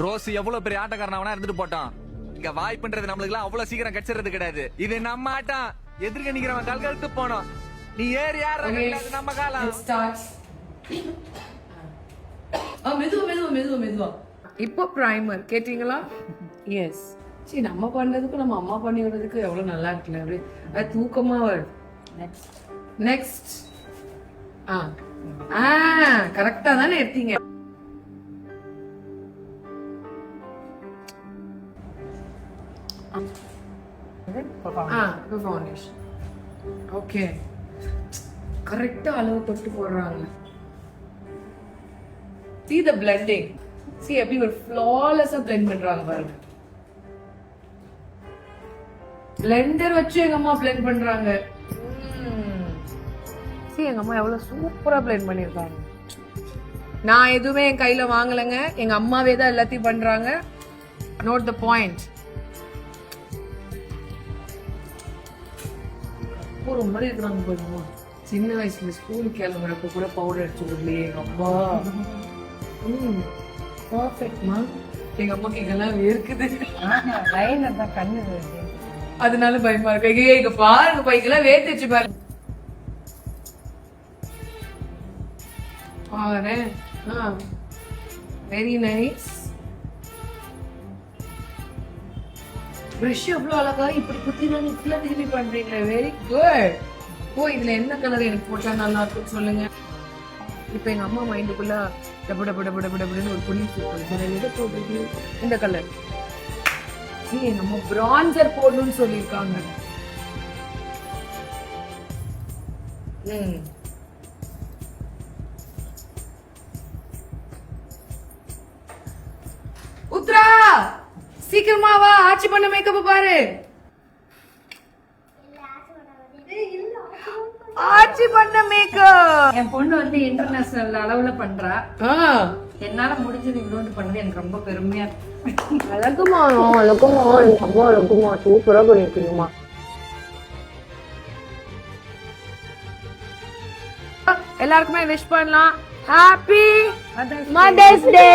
Rose எவ்வளவு பெரிய ஆட்டக்காரனா இருந்துட்டு போட்டான். இங்க வாய்ப்புன்றது நம்மளுக்கு எல்லாம் அவ்வளவு சீக்கிரம் கிடைச்சிறது கிடையாது. இது நம்ம ஆட்டம். எதிர்க்க நிக்கிறவன் கல்கழுத்து போனோம். நீ ஏறி யார நம்ம காலம். மெதுவா இப்போ பிரைமர் கேட்டீங்களா? எஸ். சரி, நம்ம பண்றதுக்கு நம்ம அம்மா பண்ணி விடுறதுக்கு எவ்வளவு நல்லா இருக்குல்ல. அப்படியே அது தூக்கமா வரும். நெக்ஸ்ட் கரெக்டா தானே எடுத்தீங்க. ஃபவுண்டேஷன் ஓகே, கரெக்டா அளவு தொட்டு போடுறாங்க. See the blending. See எப்படி ஒரு flawless-ஆ blend பண்றாங்க பாருங்க. blender வச்சு எங்க அம்மா blend பண்றாங்க. See எங்க அம்மா எவ்வளவு சூப்பரா blend பண்ணிருக்காங்க. நான் எதுவுமே என் கையில வாங்கலங்க, எங்க அம்மாவே தான் எல்லாத்தையும் பண்றாங்க. Note the point. ஒரு மாதிரி இருக்கிறாங்க பாருங்க. சின்ன வயசுல ஸ்கூல் கிளம்புறப்ப கூட பவுடர் அடிச்சு விடலையே எங்க அம்மா. பர்ஃபெக்ட்மா. எங்க அம்மாக்கு இங்கெல்லாம் வேர்க்குது. கண்ணு அதனால பயமா இருக்கு. இங்க பாருங்க பைக்கெல்லாம் வேர்த்துச்சு பாருங்க. பாரு. Very nice. பிரஷ் எவ்வளவு அழகா இப்படி குத்தி நான் இப்பெல்லாம் திரும்பி பண்றீங்களே. Very good. ஓ, இதுல என்ன கலர் எனக்கு போட்டா நல்லா இருக்குன்னு சொல்லுங்க. இப்ப எங்க அம்மா மைண்டுக்குள்ள டபுன்னு ஒரு புள்ளி எதை போடுறது? இந்த கலர். நம்ம பிரான்சர் போடணும்னு சொல்லியிருக்காங்க. உத்ரா சீக்கிரமா வா, ஆட்சி பண்ண மேக்கப் பாரு. ஆட்சி பண்ண மேக்கப் என் பொண்ணு வந்து இன்டர்நேஷனல் அளவுல பண்றா. என்னால முடிஞ்சது இவ்வளவு பண்ணது எனக்கு ரொம்ப பெருமையா இருக்கு. அழகுமா அம்மா அழகுமா, சூப்பரா பண்ணிருக்கீங்கம்மா. எல்லாருக்குமே விஷ் பண்ணலாம். Happy mother's day.